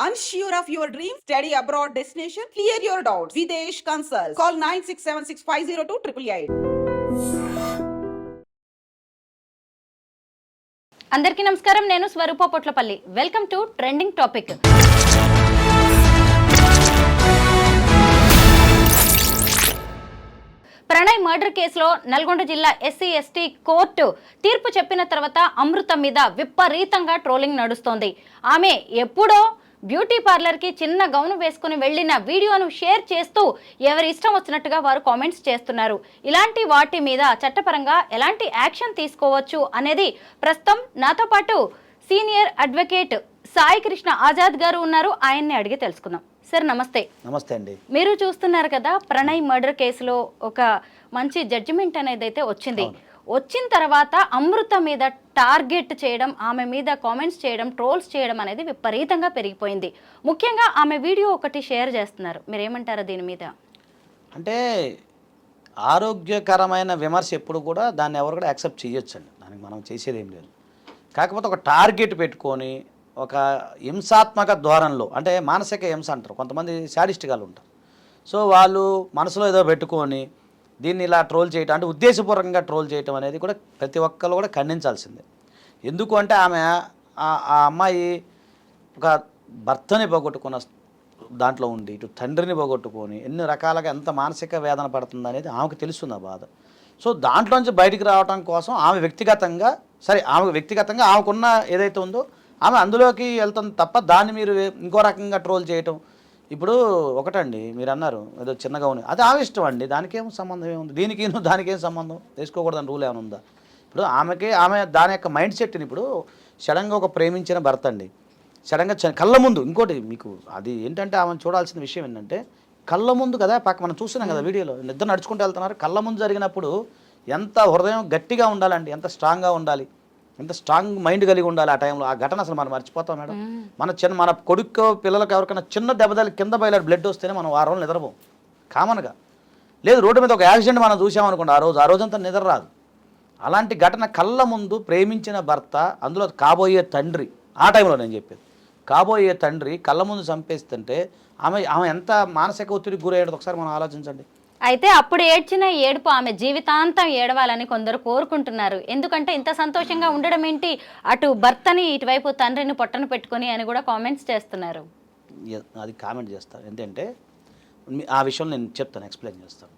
Unsure of your dream? Study abroad destination? Clear your doubts. Videsh Consult. Call 9676502888. అందరికీ నమస్కారం. నేను Swaroopa Potlapalli. Welcome to trending topic. Pranay murder కేసులో నల్గొండ జిల్లా SC ST court తీర్పు చెప్పిన తర్వాత అమృత మీద విపరీతంగా ట్రోలింగ్ నడుస్తోంది. ఆమె ఎప్పుడో బ్యూటీ పార్లర్కి చిన్న గౌను వేసుకుని వెళ్లిన వీడియోను షేర్ చేస్తూ ఎవరి ఇష్టం వచ్చినట్టుగా వారు కామెంట్స్ చేస్తున్నారు. ఇలాంటి వాటి మీద చట్టపరంగా ఎలాంటి యాక్షన్ తీసుకోవచ్చు అనేది ప్రస్తుతం నాతో పాటు సీనియర్ అడ్వకేట్ సాయి కృష్ణ ఆజాద్ గారు ఉన్నారు. ఆయన్ని అడిగి తెలుసుకుందాం. సార్ నమస్తే. నమస్తే అండి. మీరు చూస్తున్నారు కదా, ప్రణయ్ మర్డర్ కేసులో ఒక మంచి జడ్జిమెంట్ అనేది అయితే వచ్చింది. వచ్చిన తర్వాత అమృత మీద టార్గెట్ చేయడం, ఆమె మీద కామెంట్స్ చేయడం, ట్రోల్స్ చేయడం అనేది విపరీతంగా పెరిగిపోయింది. ముఖ్యంగా ఆమె వీడియో ఒకటి షేర్ చేస్తున్నారు. మీరేమంటారు దీని మీద? అంటే ఆరోగ్యకరమైన విమర్శ ఎప్పుడు కూడా దాన్ని ఎవరు కూడా యాక్సెప్ట్ చేయొచ్చండి. దానికి మనం చేసేది ఏం లేదు. కాకపోతే ఒక టార్గెట్ పెట్టుకొని ఒక హింసాత్మక ధోరణిలో, అంటే మానసిక హింస అంటారు, కొంతమంది శాడిస్ట్గాలు ఉంటారు. సో వాళ్ళు మనసులో ఏదో పెట్టుకొని దీన్ని ఇలా ట్రోల్ చేయటం, అంటే ఉద్దేశపూర్వకంగా ట్రోల్ చేయటం అనేది కూడా ప్రతి ఒక్కరు కూడా ఖండించాల్సిందే. ఎందుకు అంటే ఆమె ఆ అమ్మాయి ఒక భర్తని పోగొట్టుకున్న దాంట్లో ఉండి ఇటు తండ్రిని పోగొట్టుకొని ఎన్ని రకాలుగా ఎంత మానసిక వేదన పడుతుంది అనేది ఆమెకు తెలుస్తుంది ఆ బాధ. సో దాంట్లోంచి బయటికి రావడం కోసం ఆమె వ్యక్తిగతంగా ఆమెకున్న ఏదైతే ఉందో ఆమె అందులోకి వెళ్తుంది తప్ప దాన్ని మీరు ఇంకో రకంగా ట్రోల్ చేయటం. ఇప్పుడు ఒకటండి, మీరు అన్నారు ఏదో చిన్నగా ఉంది, అది ఆమె ఇష్టం అండి, దానికేం సంబంధం ఏముంది, దానికేం సంబంధం, వేసుకోకూడదని రూల్ ఏమైనా ఉందా? ఇప్పుడు ఆమె దాని యొక్క మైండ్ సెట్ని, ఇప్పుడు సడన్గా ఒక ప్రేమించిన భర్త అండి సడన్గా కళ్ళ ముందు, ఇంకోటి మీకు అది ఏంటంటే ఆమెను చూడాల్సిన విషయం ఏంటంటే కళ్ళ ముందు కదా, మనం చూస్తున్నాం కదా వీడియోలో, నిద్ర నడుచుకుంటూ వెళ్తున్నారు, కళ్ళ ముందు జరిగినప్పుడు ఎంత హృదయం గట్టిగా ఉండాలండి, ఎంత స్ట్రాంగ్గా ఉండాలి, ఎంత స్ట్రాంగ్ మైండ్ కలిగి ఉండాలి ఆ టైంలో. ఆ ఘటన అసలు మనం మర్చిపోతాం మేడం. మన కొడుకు పిల్లలకు ఎవరికైనా చిన్న దెబ్బతలు కింద బయలాడు బ్లడ్ వస్తేనే మనం వారం రోజులు నిద్రపోం కామన్గా. లేదు రోడ్డు మీద ఒక యాక్సిడెంట్ మనం చూసామనుకోండి, ఆ రోజంతా నిద్ర రాదు. అలాంటి ఘటన కళ్ళ ముందు ప్రేమించిన భర్త, అందులో కాబోయే తండ్రి, ఆ టైంలో నేను చెప్పేది కాబోయే తండ్రి కళ్ళ ముందు చంపేస్తుంటే ఆమె ఎంత మానసిక ఒత్తిడికి గురయ్యేది ఒకసారి మనం ఆలోచించండి. అయితే అప్పుడు ఏడ్చిన ఏడుపు ఆమె జీవితాంతం ఏడవాలని కొందరు కోరుకుంటున్నారు. ఎందుకంటే ఇంత సంతోషంగా ఉండడం ఏంటి, అటు భర్తని ఇటువైపు తండ్రిని పొట్టను పెట్టుకొని అని కూడా కామెంట్స్ చేస్తున్నారు. అది కామెంట్ చేస్తారు ఎందుకంటే ఆ విషయం నేను చెప్తాను, ఎక్స్ప్లెయిన్ చేస్తాను.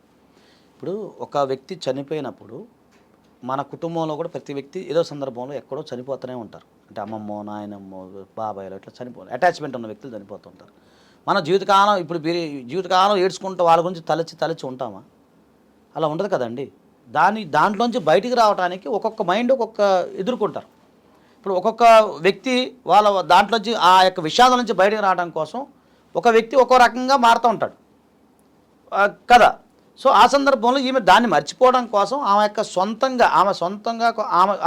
ఇప్పుడు ఒక వ్యక్తి చనిపోయినప్పుడు మన కుటుంబంలో కూడా ప్రతి వ్యక్తి ఏదో సందర్భంలో ఎక్కడో చనిపోతూనే ఉంటారు. అంటే అమ్మమ్మో, నాయనమ్మో, బాబాయ్లో ఇట్లా అటాచ్మెంట్ ఉన్న వ్యక్తులు చనిపోతుంటారు. మన జీవితకాలం ఏడ్చుకుంటూ వాళ్ళ గురించి తలచి ఉంటామా? అలా ఉండదు కదండి. దాంట్లోంచి బయటికి రావడానికి ఒక్కొక్క మైండ్ ఒక్కొక్క ఎదుర్కొంటారు. ఇప్పుడు ఒక్కొక్క వ్యక్తి వాళ్ళ దాంట్లోంచి ఆ యొక్క విషాదం నుంచి బయటికి రావడం కోసం ఒక వ్యక్తి ఒక్కో రకంగా మారుతూ ఉంటాడు కదా. సో ఆ సందర్భంలో ఈమె దాన్ని మర్చిపోవడం కోసం ఆమెకు సొంతంగా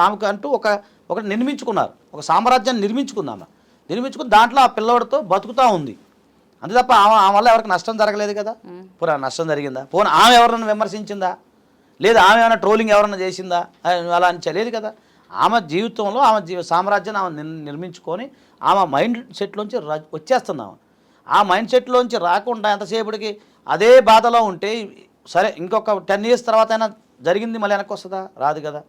ఆమెకు అంటూ ఒక నిర్మించుకున్నారు, ఒక సామ్రాజ్యాన్ని నిర్మించుకుని దాంట్లో ఆ పిల్లవాడితో బతుకుతూ ఉంది. అంతే తప్ప ఆమె వల్ల ఎవరికి నష్టం జరగలేదు కదా. పోనీ నష్టం జరిగిందా? పోనీ ఆమె ఎవరన్నా విమర్శించిందా? లేదా ఆమె ఏమైనా ట్రోలింగ్ ఎవరన్నా చేసిందా? అలా అని తెలియదు కదా. ఆమె జీవితంలో సామ్రాజ్యాన్ని ఆమె నిర్మించుకొని ఆమె మైండ్ సెట్లోంచి వచ్చేస్తుంది. ఆ మైండ్ సెట్లోంచి రాకుండా ఎంతసేపటికి అదే బాధలో ఉంటే సరే ఇంకొక 10 years తర్వాత అయినా జరిగింది మళ్ళీ వెనక్కి వస్తుందా? రాదు కదా.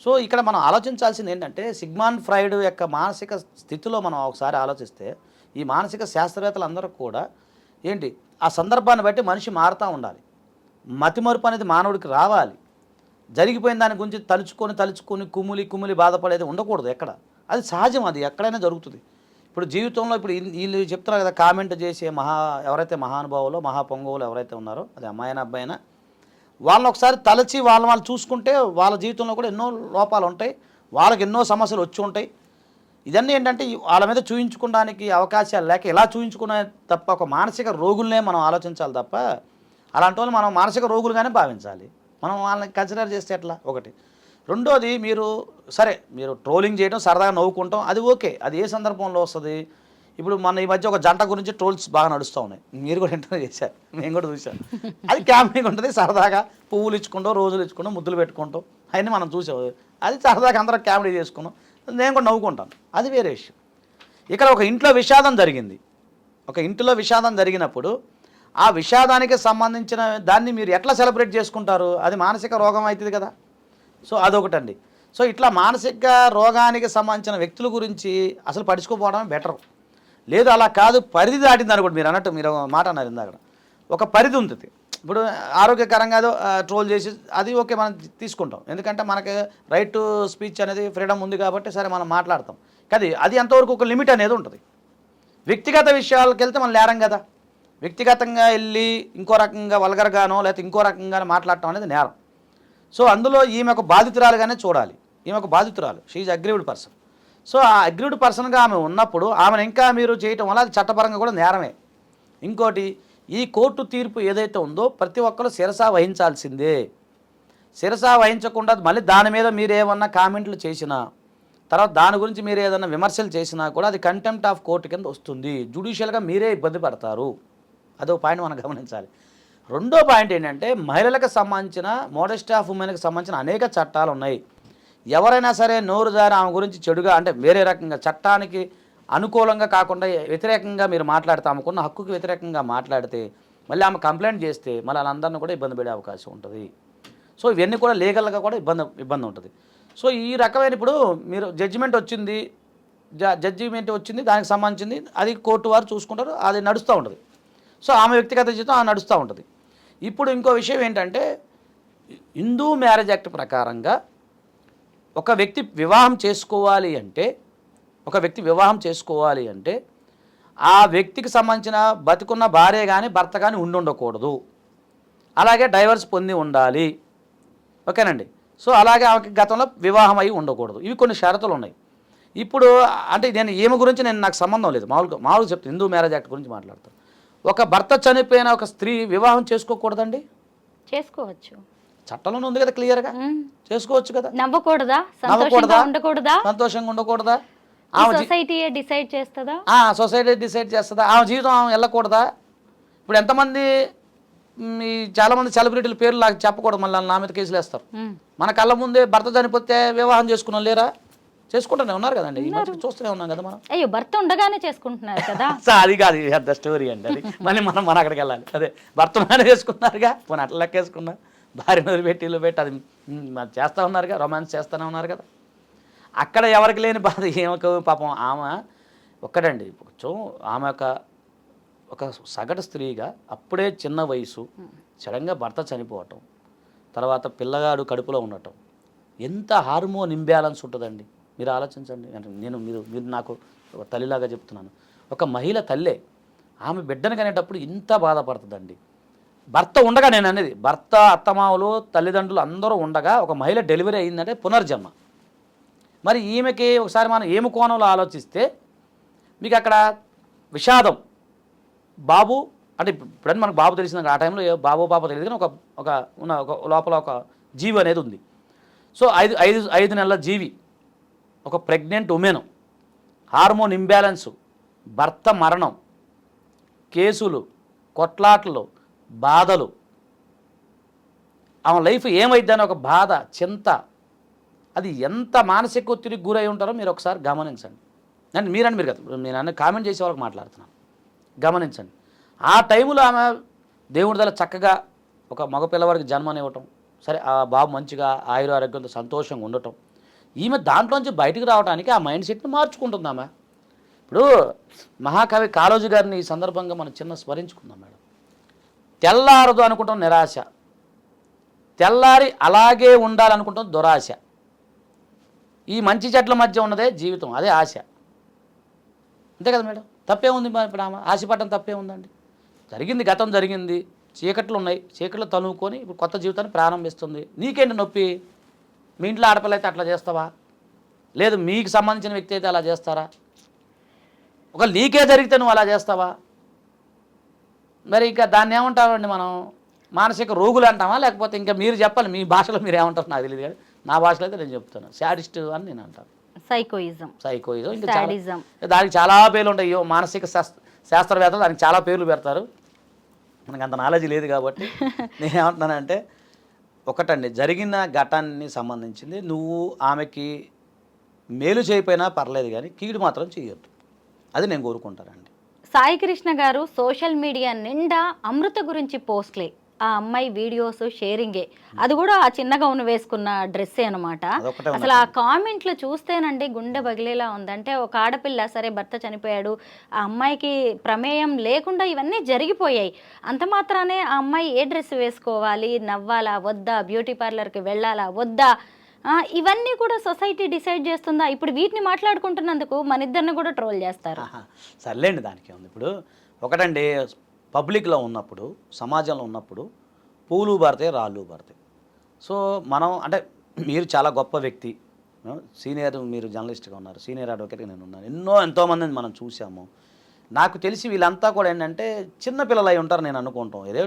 సో ఇక్కడ మనం ఆలోచించాల్సింది ఏంటంటే సిగ్మండ్ ఫ్రాయిడ్ యొక్క మానసిక స్థితిలో మనం ఒకసారి ఆలోచిస్తే ఈ మానసిక శాస్త్రవేత్తలు అందరూ కూడా ఏంటి, ఆ సందర్భాన్ని బట్టి మనిషి మారుతూ ఉండాలి. మతిమరుపు అనేది మానవుడికి రావాలి. జరిగిపోయిన దాని గురించి తలుచుకొని కుమిలి బాధపడేది ఉండకూడదు ఎక్కడ. అది సహజం, అది ఎక్కడైనా జరుగుతుంది. ఇప్పుడు జీవితంలో వీళ్ళు చెప్తున్నారు కదా, కామెంట్ చేసే ఎవరైతే మహానుభావులో మహాపొంగవులు ఎవరైతే ఉన్నారో, అది అమ్మాయినా అబ్బాయినా, వాళ్ళని ఒకసారి తలచి వాళ్ళు చూసుకుంటే వాళ్ళ జీవితంలో కూడా ఎన్నో లోపాలు ఉంటాయి, వాళ్ళకి ఎన్నో సమస్యలు వచ్చి ఉంటాయి. ఇదన్నీ ఏంటంటే వాళ్ళ మీద చూయించుకోవడానికి అవకాశాలు లేక ఇలా చూయించుకునే తప్ప ఒక మానసిక రోగులనే మనం ఆలోచించాలి తప్ప అలాంటి వాళ్ళు మనం మానసిక రోగులుగానే భావించాలి. మనం వాళ్ళని కన్సిడర్ చేస్తే ఎట్లా? ఒకటి. రెండోది, మీరు ట్రోలింగ్ చేయడం, సరదాగా నవ్వుకుంటాం, అది ఓకే. అది ఏ సందర్భంలో వస్తుంది? ఇప్పుడు మన ఈ మధ్య ఒక జంట గురించి ట్రోల్స్ బాగా నడుస్తూ ఉన్నాయి, మీరు కూడా ఇంటర్వ్యూ చేశారు, మేము కూడా చూసాం. అది కామెడీగా ఉంటుంది, సరదాగా పువ్వులు ఇచ్చుకుంటాం, రోజులు ఇచ్చుకుంటాం, ముద్దులు పెట్టుకుంటాం, అవన్నీ మనం చూసాం. అది సరదాగా అందరం కామెడీ చేసుకున్నాం, నేను కూడా నవ్వుకుంటాను, అది వేరే విషయం. ఇక్కడ ఒక ఇంట్లో విషాదం జరిగింది, ఒక ఇంటిలో విషాదం జరిగినప్పుడు ఆ విషాదానికి సంబంధించిన దాన్ని మీరు ఎట్లా సెలబ్రేట్ చేసుకుంటారు? అది మానసిక రోగం అవుతుంది కదా. సో అదొకటండి. సో ఇట్లా మానసిక రోగానికి సంబంధించిన వ్యక్తుల గురించి అసలు పడుచుకోపోవడం బెటర్. లేదు అలా కాదు, పరిధి దాటింది అనుకోండి. మీరు అన్నట్టు మీరు మాట అన్నారు ఇందాక, ఒక పరిధి ఉంటుంది. ఇప్పుడు ఆరోగ్యకరంగా ఏదో ట్రోల్ చేసి అది ఓకే, మనం తీసుకుంటాం. ఎందుకంటే మనకి రైట్ టు స్పీచ్ అనేది ఫ్రీడమ్ ఉంది కాబట్టి సరే మనం మాట్లాడతాం. కానీ అది ఎంతవరకు ఒక లిమిట్ అనేది ఉంటుంది. వ్యక్తిగత విషయాలకు వెళ్తే మనం లేరం కదా. వ్యక్తిగతంగా వెళ్ళి ఇంకో రకంగా వల్గర్గానో లేకపోతే ఇంకో రకంగానో మాట్లాడటం అనేది నేరం. సో అందులో ఈమె ఒక బాధితురాలుగానే చూడాలి. ఈమె ఒక బాధితురాలు, she is aggrieved person. So ఆ అగ్రీవ్డ్ పర్సన్గా ఆమె ఉన్నప్పుడు ఆమెను ఇంకా మీరు చేయటం వల్ల అది చట్టపరంగా కూడా నేరమే. ఇంకోటి, ఈ కోర్టు తీర్పు ఏదైతే ఉందో ప్రతి ఒక్కరు శిరసా వహించాల్సిందే. శిరసా వహించకుండా మళ్ళీ దాని మీద మీరు ఏమన్నా కామెంట్లు చేసినా, తర్వాత దాని గురించి మీరు ఏదైనా విమర్శలు చేసినా కూడా అది కంటెంప్ట్ ఆఫ్ కోర్టు కింద వస్తుంది. జ్యుడిషియల్గా మీరే ఇబ్బంది పడతారు. అదో పాయింట్ మనం గమనించాలి. రెండో పాయింట్ ఏంటంటే, మహిళలకు సంబంధించిన మోడెస్టీ ఆఫ్ ఉమెన్కి సంబంధించిన అనేక చట్టాలు ఉన్నాయి. ఎవరైనా సరే నోరు జారి ఆమె గురించి చెడుగా, అంటే వేరే రకంగా చట్టానికి అనుకూలంగా కాకుండా వ్యతిరేకంగా మీరు మాట్లాడితే, ఆమెకున్న హక్కుకి వ్యతిరేకంగా మాట్లాడితే, మళ్ళీ ఆమె కంప్లైంట్ చేస్తే మళ్ళీ వాళ్ళందరినీ కూడా ఇబ్బంది పడే అవకాశం ఉంటుంది. సో ఇవన్నీ కూడా లీగల్గా కూడా ఇబ్బంది ఉంటుంది. సో ఈ రకమైన ఇప్పుడు మీరు జడ్జిమెంట్ వచ్చింది, దానికి సంబంధించింది అది కోర్టు వారు చూసుకుంటారు, అది నడుస్తూ ఉంటుంది. సో ఆమె వ్యక్తిగత జీవితం ఆమె నడుస్తూ ఉంటుంది. ఇప్పుడు ఇంకో విషయం ఏంటంటే, హిందూ మ్యారేజ్ యాక్ట్ ప్రకారంగా ఒక వ్యక్తి వివాహం చేసుకోవాలి అంటే ఆ వ్యక్తికి సంబంధించిన బతికున్న భార్య కానీ భర్త కానీ ఉండకూడదు. అలాగే డైవర్స్ పొంది ఉండాలి. ఓకేనండి. సో అలాగే ఆమెకి గతంలో వివాహం అయి ఉండకూడదు. ఇవి కొన్ని షరతులు ఉన్నాయి. ఇప్పుడు అంటే నేను ఏమి గురించి నాకు సంబంధం లేదు, మామూలుగా చెప్తాను. హిందూ మ్యారేజ్ యాక్ట్ గురించి మాట్లాడతాను. ఒక భర్త చనిపోయిన ఒక స్త్రీ వివాహం చేసుకోకూడదండి? చేసుకోవచ్చు. చట్టంలోనే ఉంది కదా క్లియర్గా. చేసుకోవచ్చు కదా. నవ్వకూడదా? సంతోషంగా ఉండకూడదా? సొసైటీ డిసైడ్ చేస్తుందా? సొసైటీ డిసైడ్ చేస్తుందా? ఆమె జీవితం ఆమె వెళ్ళకూడదా? ఇప్పుడు ఎంతమంది చాలామంది సెలబ్రిటీల పేర్లు నాకు చెప్పకూడదు, మళ్ళీ నా మీద కేసులు వేస్తారు. మన కళ్ళ ముందే భర్త చనిపోతే వివాహం చేసుకున్నాం లేరా? చేసుకుంటూనే ఉన్నారు కదండి, ఈ మధ్య చూస్తూనే ఉన్నాం కదా మనం. అయ్యో, భర్త ఉండగానే చేసుకుంటున్నారు కదా. అది కాదు పెద్ద స్టోరీ అండి అది. మళ్ళీ మనం అక్కడికి వెళ్ళాలి. అదే భర్తనే చేసుకున్నారుగా, పోనీ అట్లా లెక్కేసుకున్నా, భార్యను వదిలిపెట్టి ఇల్లు పెట్టి అది చేస్తూ ఉన్నారుగా, రొమాన్స్ చేస్తూనే ఉన్నారు కదా. అక్కడ ఎవరికి లేని బాధ ఏమకు పాపం. ఆమె ఒక్కడండి, కొంచెం ఆమె ఒక సగటు స్త్రీగా అప్పుడే చిన్న వయసు, సడన్గా భర్త చనిపోవటం, తర్వాత పిల్లగాడు కడుపులో ఉండటం, ఎంత హార్మోన్ ఇంబ్యాలెన్స్ ఉంటుందండి. మీరు ఆలోచించండి. అంటే మీరు నాకు ఒక తల్లిలాగా చెప్తున్నాను. ఒక మహిళ తల్లే ఆమె బిడ్డను కనేటప్పుడు ఇంత బాధపడుతుందండి. భర్త ఉండగా, నేను అనేది భర్త, అత్తమావులు, తల్లిదండ్రులు అందరూ ఉండగా ఒక మహిళ డెలివరీ అయిందంటే పునర్జన్మ. మరి ఈమెకి ఒకసారి మనం ఏమి కోణంలో ఆలోచిస్తే మీకు అక్కడ విషాదం, బాబు అంటే ఇప్పుడని మనకు బాబు తెలిసిన ఆ టైంలో బాబు పాప తెలియదు, కానీ ఒక లోపల ఒక జీవి అనేది ఉంది. సో ఐదు నెలల జీవి, ఒక ప్రెగ్నెంట్ ఉమెన్, హార్మోన్ ఇంబ్యాలెన్సు, భర్త మరణం, కేసులు, కొట్లాట్లు, బాధలు, ఆమె లైఫ్ ఏమైందని ఒక బాధ, చింత, అది ఎంత మానసిక ఒత్తిడికి గురై ఉంటారో మీరు ఒకసారి గమనించండి. మీరు కదా, నేను అన్న కామెంట్ చేసే వాళ్ళకి మాట్లాడుతున్నాను, గమనించండి. ఆ టైంలో ఆమె దేవుడి దల చక్కగా ఒక మగ పిల్లవాడికి జన్మనివ్వటం, సరే ఆ బాబు మంచిగా ఆయురారోగ్యంతో సంతోషంగా ఉండటం, ఈమె దాంట్లోంచి బయటికి రావడానికి ఆ మైండ్ సెట్ని మార్చుకుంటుంది ఆమె. ఇప్పుడు మహాకవి కాళోజీ గారిని ఈ సందర్భంగా మనం చిన్న స్మరించుకుందాం మేడం. తెల్లారదు అనుకుంటాం నిరాశ, తెల్లారి అలాగే ఉండాలనుకుంటాం దురాశ, ఈ మంచి చెట్ల మధ్య ఉన్నదే జీవితం, అదే ఆశ. అంతే కదా మేడం, తప్పే ఉంది. ఇప్పుడు ఆమె ఆశపడటం తప్పే ఉందండి. జరిగింది, గతం జరిగింది, చీకట్లు ఉన్నాయి, చీకట్లు తనుకొని ఇప్పుడు కొత్త జీవితాన్ని ప్రారంభిస్తుంది. నీకేంటి నొప్పి? మీ ఇంట్లో ఆడపిల్ల అయితే అట్లా చేస్తావా? లేదు మీకు సంబంధించిన వ్యక్తి అయితే అలా చేస్తారా? ఒకవేళ నీకే జరిగితే నువ్వు అలా చేస్తావా? మరి ఇంకా దాన్ని ఏమంటామండి మనం? మానసిక రోగులు అంటామా, లేకపోతే ఇంకా మీరు చెప్పాలి మీ భాషలో మీరు ఏమంటారు నాకు తెలియదు, కానీ నా భాషలో అయితే నేను చెప్తాను శాడిస్ట్ అని నేను అంటాను. సైకోయిజం ఇంకా దానికి చాలా పేర్లు ఉంటాయి. మానసిక శాస్త్రవేత్తలు దానికి చాలా పేర్లు పెడతారు. మనకు అంత నాలెడ్జ్ లేదు కాబట్టి నేనేమంటున్నానంటే, ఒకటండి, జరిగిన ఘటాన్ని సంబంధించింది నువ్వు ఆమెకి మేలు చేయకపోయినా పర్లేదు, కానీ కీడు మాత్రం చేయొద్దు. అది నేను కోరుకుంటానండి. సాయి కృష్ణ గారు సోషల్ మీడియా నిండా అమృత గురించి పోస్ట్లే, ఆ అమ్మాయి వీడియోస్ షేరింగే, అది కూడా ఆ చిన్న గౌను వేసుకున్న డ్రెస్సే అనమాట. అదొకటే అసలు ఆ కామెంట్లు చూస్తేనండి గుండె బగిలేలా ఉంది. అంటే ఒక ఆడపిల్ల, సరే భర్త చనిపోయాడు, ఆ అమ్మాయికి ప్రమేయం లేకుండా ఇవన్నీ జరిగిపోయాయి, అంత మాత్రానే ఆ అమ్మాయి ఏ డ్రెస్ వేసుకోవాలి, నవ్వాలా వద్దా, బ్యూటీ పార్లర్కి వెళ్ళాలా వద్దా, ఇవన్నీ కూడా సొసైటీ డిసైడ్ చేస్తుందా? ఇప్పుడు వీటిని మాట్లాడుకుంటున్నందుకు మన ఇద్దరిని కూడా ట్రోల్ చేస్తారు. సర్లేండి, దానికి ఉంది. ఇప్పుడు ఒకటండి, పబ్లిక్లో ఉన్నప్పుడు, సమాజంలో ఉన్నప్పుడు పూలు పడతాయి, రాళ్ళు పడతాయి. సో మనం అంటే మీరు చాలా గొప్ప వ్యక్తి, సీనియర్, మీరు జర్నలిస్ట్గా ఉన్నారు, సీనియర్ అడ్వకేట్గా నేను ఉన్నాను, ఎంతోమందిని మనం చూసాము. నాకు తెలిసి వీళ్ళంతా కూడా ఏంటంటే చిన్నపిల్లలు అయి ఉంటారు నేను అనుకుంటాం. ఏదో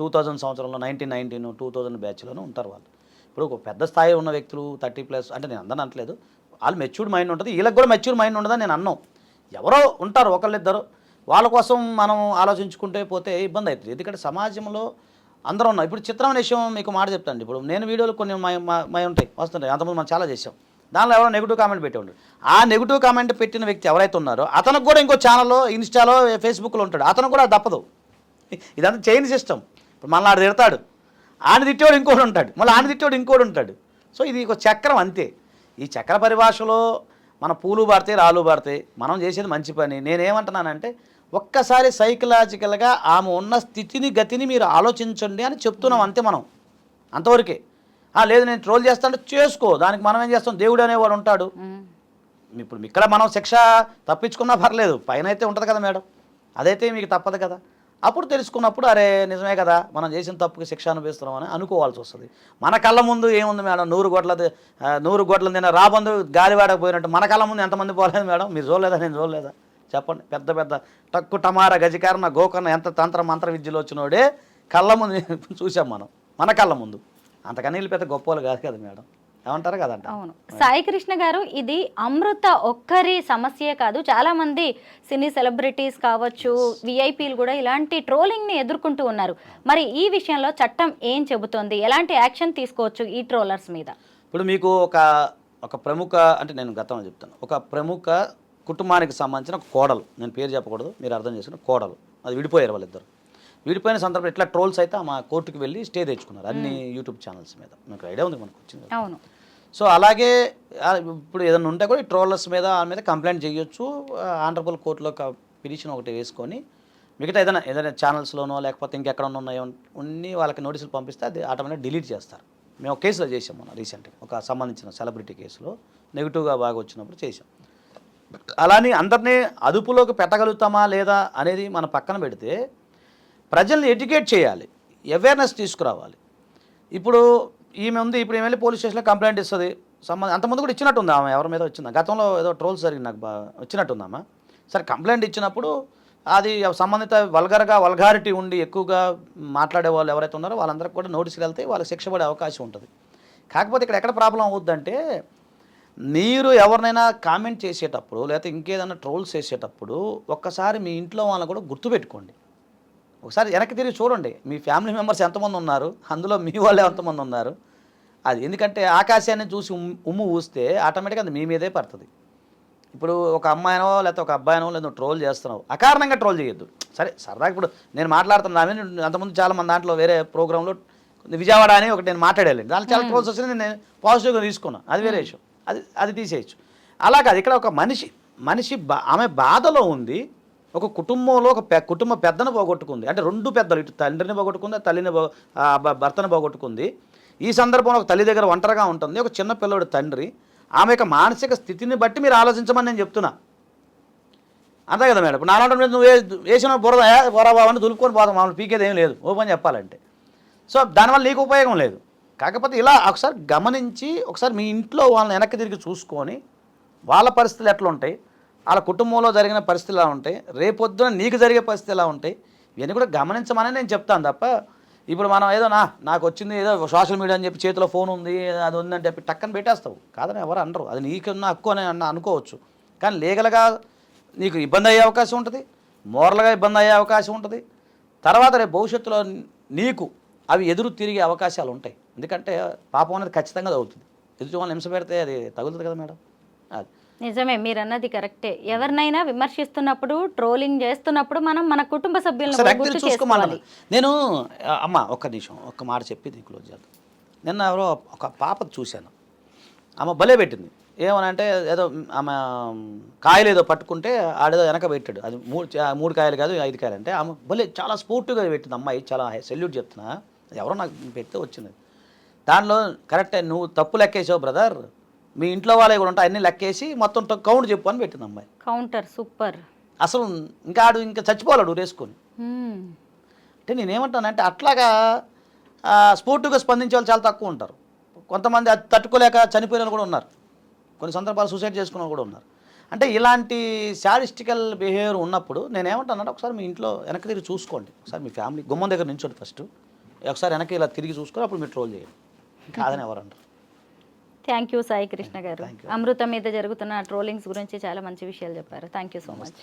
2000 సంవత్సరంలో 1919 2000 బ్యాచ్లోనే ఉంటారు వాళ్ళు. ఇప్పుడు ఒక పెద్ద స్థాయి ఉన్న వ్యక్తులు 30+ అంటే నేను అందరూ అనట్లేదు, వాళ్ళు మెచ్యూర్డ్ మైండ్ ఉంటుంది, వీళ్ళకి కూడా మెచ్యూర్ మైండ్ ఉండదని నేను అన్నాం. ఎవరో ఉంటారు ఒకళ్ళిద్దరు, వాళ్ళ కోసం మనం ఆలోచించుకుంటే పోతే ఇబ్బంది అవుతుంది. ఎందుకంటే సమాజంలో అందరూ ఉన్నాం. ఇప్పుడు చిత్రమైన విషయం మీకు మాట చెప్తాను. ఇప్పుడు నేను వీడియోలు కొన్ని మై ఉంటాయి, వస్తుంటాయి, అంతకుముందు మనం చాలా చేసాం. దానిలో ఎవరో నెగిటివ్ కామెంట్ పెట్టి ఉంటాడు. ఆ నెగిటివ్ కామెంట్ పెట్టిన వ్యక్తి ఎవరైతే ఉన్నారో అతనికి కూడా ఇంకో ఛానల్లో, ఇన్స్టాలో, ఫేస్బుక్లో ఉంటాడు, అతను కూడా తప్పదు. ఇదంతా చైన్ సిస్టమ్. ఇప్పుడు మళ్ళీ ఆడు తిడతాడు, ఆని తిట్టేవాడు ఇంకోటి ఉంటాడు, మళ్ళీ ఆని తిట్టేవాడు ఇంకోటి ఉంటాడు. సో ఇది ఒక చక్రం అంతే. ఈ చక్ర పరిభాషలో మన పూలు పడతాయి, రాళ్ళు పడతాయి, మనం చేసేది మంచి పని. నేనేమంటున్నానంటే ఒక్కసారి సైకలాజికల్గా ఆమె ఉన్న స్థితిని, గతిని మీరు ఆలోచించండి అని చెప్తున్నాం అంతే. మనం అంతవరకే. లేదు నేను ట్రోల్ చేస్తాను, చేసుకో, దానికి మనం ఏం చేస్తాం, దేవుడు అనేవాడు ఉంటాడు. ఇప్పుడు ఇక్కడ మనం శిక్ష తప్పించుకున్నా పర్లేదు, పైన అయితే ఉంటుంది కదా మేడం, అదైతే మీకు తప్పదు కదా. అప్పుడు తెలుసుకున్నప్పుడు అరే నిజమే కదా, మనం చేసిన తప్పుకి శిక్ష అనుభవిస్తున్నాం అని అనుకోవాల్సి వస్తుంది. మన కళ్ళ ముందు ఏముంది మేడం, 100 గొడ్ల తిన్న రాబందు గాలివాడకు పోయినట్టు మన కళ్ళ ముందు ఎంతమంది పోలేదు మేడం, మీరు చూడలేదా, నేను చూడలేదా, చెప్పండి. పెద్ద పెద్ద టక్కు టమార గజకారణ గోకర్ణ ఎంత తంత్ర మంత్ర విద్యలో వచ్చినోడే కళ్ళ ముందు చూసాం మనం, మన కళ్ళ ముందు. అంతకని వీళ్ళు పెద్ద గొప్పలు కాదు కదా మేడం, ఏమంటారు కదంట. అవును, సాయి కృష్ణ గారు, ఇది అమృత ఒక్కరి సమస్యే కాదు, చాలా మంది సినీ సెలబ్రిటీస్ కావచ్చు, విఐపీలు కూడా ఇలాంటి ట్రోలింగ్ ని ఎదుర్కొంటూ ఉన్నారు. మరి ఈ విషయంలో చట్టం ఏం చెబుతోంది, ఎలాంటి యాక్షన్ తీసుకోవచ్చు ఈ ట్రోలర్స్ మీద? ఇప్పుడు మీకు ఒక ప్రముఖ, అంటే నేను గతంలో చెప్తాను, ఒక ప్రముఖ కుటుంబానికి సంబంధించిన ఒక కోడలు, నేను పేరు చెప్పకూడదు, మీరు అర్థం చేసుకున్న కోడలు, అది విడిపోయారు వాళ్ళిద్దరు. విడిపోయిన సందర్భంలో ఇట్లా ట్రోల్స్ అయితే మా కోర్టుకు వెళ్ళి స్టే తెచ్చుకున్నారు అన్ని యూట్యూబ్ ఛానల్స్ మీద. మీకు ఐడియా ఉంది, మనకు వచ్చింది. అవును. సో అలాగే ఇప్పుడు ఏదైనా ఉంటే కూడా ఈ ట్రోలర్స్ మీద వాళ్ళ మీద కంప్లైంట్ చేయొచ్చు. ఆనరబుల్ కోర్టులో పిటిషన్ ఒకటి వేసుకొని మిగతా ఏదైనా ఛానల్స్లోనో లేకపోతే ఇంకెక్కడ ఉన్నాయో ఉన్ని వాళ్ళకి నోటీసులు పంపిస్తే అది ఆటోమేటిక్ డిలీట్ చేస్తారు. మేము ఒక కేసులో చేసాం మొన్న రీసెంట్గా, ఒక సంబంధించిన సెలబ్రిటీ కేసులో నెగిటివ్గా బాగా వచ్చినప్పుడు చేసాం. అలానే అందరినీ అదుపులోకి పెట్టగలుగుతామా లేదా అనేది మన పక్కన పెడితే ప్రజల్ని ఎడ్యుకేట్ చేయాలి, అవేర్నెస్ తీసుకురావాలి. ఇప్పుడు ఈమె ఉంది, ఇప్పుడు వెళ్ళి పోలీస్ స్టేషన్లో కంప్లైంట్ ఇస్తుంది. అంతకుముందు కూడా ఇచ్చినట్టుంది ఆమె, ఎవరి మీద వచ్చిందా, గతంలో ఏదో ట్రోల్స్ జరిగింది నాకు వచ్చినట్టుందామా. సరే కంప్లైంట్ ఇచ్చినప్పుడు అది సంబంధిత వల్గారిటీ ఉండి ఎక్కువగా మాట్లాడే వాళ్ళు ఎవరైతే ఉన్నారో వాళ్ళందరికీ కూడా నోటీసులు వెళ్తాయి, వాళ్ళకి శిక్ష పడే అవకాశం ఉంటుంది. కాకపోతే ఇక్కడ ఎక్కడ ప్రాబ్లం అవుద్దంటే, మీరు ఎవరినైనా కామెంట్ చేసేటప్పుడు లేకపోతే ఇంకేదైనా ట్రోల్స్ చేసేటప్పుడు ఒక్కసారి మీ ఇంట్లో వాళ్ళని కూడా గుర్తుపెట్టుకోండి. ఒకసారి వెనక్కి తిరిగి చూడండి, మీ ఫ్యామిలీ మెంబర్స్ ఎంతమంది ఉన్నారు, అందులో మీ వాళ్ళు ఎంతమంది ఉన్నారు. అది ఎందుకంటే ఆకాశాన్ని చూసి ఉమ్ము ఊస్తే ఆటోమేటిక్గా అది మీ మీదే పడుతుంది. ఇప్పుడు ఒక అమ్మాయినో లేకపోతే ఒక అబ్బాయినో లేదా ట్రోల్ చేస్తున్నావు, అకారణంగా ట్రోల్ చేయొద్దు. సరే సరదాగా ఇప్పుడు నేను మాట్లాడుతున్నాను, అంతకుముందు చాలా మంది దాంట్లో వేరే ప్రోగ్రాంలో విజయవాడ అని ఒకటి నేను మాట్లాడేయాలి, దాంట్లో చాలా ట్రోల్స్ వచ్చినాయి, నేను పాజిటివ్గా తీసుకున్నాను, అది వేరే విషయం, అది తీసేయచ్చు. అలా కాదు, ఇక్కడ ఒక మనిషి ఆమె బాధలో ఉంది, ఒక కుటుంబంలో కుటుంబ పెద్దను పోగొట్టుకుంది, అంటే 2 పెద్దలు, ఇటు తండ్రిని పోగొట్టుకుంది, తల్లిని భర్తను పోగొట్టుకుంది. ఈ సందర్భంలో ఒక తల్లి దగ్గర ఒంటరిగా ఉంటుంది, ఒక చిన్న పిల్లడు తండ్రి. ఆమె యొక్క మానసిక స్థితిని బట్టి మీరు ఆలోచించమని నేను చెప్తున్నా, అంతే కదా మేడం. ఇప్పుడు నాలుగు మీద నువ్వు వేసిన బొరబాబని దులుపుకొని పోతాం, మామూలు పీకేది ఏం లేదు ఓపెన్ చెప్పాలంటే. సో దానివల్ల నీకు ఉపయోగం లేదు. కాకపోతే ఇలా ఒకసారి గమనించి ఒకసారి మీ ఇంట్లో వాళ్ళని వెనక్కి తిరిగి చూసుకొని వాళ్ళ పరిస్థితులు ఎట్లా ఉంటాయి, వాళ్ళ కుటుంబంలో జరిగిన పరిస్థితులు ఎలా ఉంటాయి, రేపొద్దున నీకు జరిగే పరిస్థితులు ఎలా ఉంటాయి, ఇవన్నీ కూడా గమనించమని నేను చెప్తాను తప్ప ఇప్పుడు మనం ఏదో నాకు వచ్చింది ఏదో సోషల్ మీడియా అని చెప్పి చేతిలో ఫోన్ ఉంది అది ఉందని చెప్పి టక్కన పెట్టేస్తావు, కాదని ఎవరు అనరు, అది నీకున్న హక్కు అని అనుకోవచ్చు. కానీ లీగల్గా నీకు ఇబ్బంది అయ్యే అవకాశం ఉంటుంది, మోరల్గా ఇబ్బంది అయ్యే అవకాశం ఉంటుంది. తర్వాత రేపు భవిష్యత్తులో నీకు అవి ఎదురు తిరిగే అవకాశాలు ఉంటాయి. ఎందుకంటే పాపం అనేది ఖచ్చితంగా తగులుతుంది, ఎదుటి వాళ్ళని హింస పెడితే అది తగులుతుంది కదా మేడం. అది నిజమే, మీరు అన్నది కరెక్టే. ఎవరినైనా విమర్శిస్తున్నప్పుడు, ట్రోలింగ్ చేస్తున్నప్పుడు మనం మన కుటుంబ సభ్యులను ఒకసారి కూడా యాక్చువల్లీ గుర్తు చూసుకోమంటాను చేసుకోవాలి. నేను. అమ్మ ఒక్క నిమిషం, ఒక్క మాట చెప్పి క్లోజ్ చేద్దాం. నిన్న ఎవరో ఒక పాపకు చూశాను, ఆమె భలే పెట్టింది. ఏమనంటే ఏదో ఆమె కాయలు ఏదో పట్టుకుంటే ఆడేదో వెనక పెట్టాడు, అది మూడు కాయలు కాదు 5 కాయలు అంటే ఆమె భలే చాలా స్పోర్టివ్గా పెట్టింది అమ్మాయి. చాలా సెల్యూట్ చెప్తున్నా, ఎవరో నాకు పెడితే వచ్చింది. దానిలో కరెక్టే, నువ్వు తప్పు లెక్కేసావు బ్రదర్, మీ ఇంట్లో వాళ్ళే కూడా ఉంటాయి, అన్నీ లెక్కేసి మొత్తం కౌంట్ చెప్పు అని పెట్టింది అమ్మాయి. Counter super. అసలు ఇంకా ఆడు ఇంకా చచ్చిపోవాడు ఊరేసుకొని. అంటే నేనేమంటానంటే అట్లాగా స్పోర్టివ్గా స్పందించే వాళ్ళు చాలా తక్కువ ఉంటారు. కొంతమంది అది తట్టుకోలేక చనిపోయిన వాళ్ళు కూడా ఉన్నారు, కొన్ని సందర్భాలు సూసైడ్ చేసుకున్న వాళ్ళు కూడా ఉన్నారు. అంటే ఇలాంటి శాడిస్టికల్ బిహేవియర్ ఉన్నప్పుడు నేనేమంటానంటే ఒకసారి మీ ఇంట్లో వెనక్కి తిరిగి చూసుకోండి, ఒకసారి మీ ఫ్యామిలీ గుమ్మం దగ్గర నించోండి ఫస్ట్, ఒకసారి వెనక్కి ఇలా తిరిగి చూసుకొని అప్పుడు మీరు ట్రోల్ చేయండి, కాదని ఎవరు అంటారు. థ్యాంక్ యూ సాయి కృష్ణ గారు. Thank you. అమృతం మీద జరుగుతున్న ట్రోలింగ్స్ గురించి చాలా మంచి విషయాలు చెప్పారు. Thank you so much.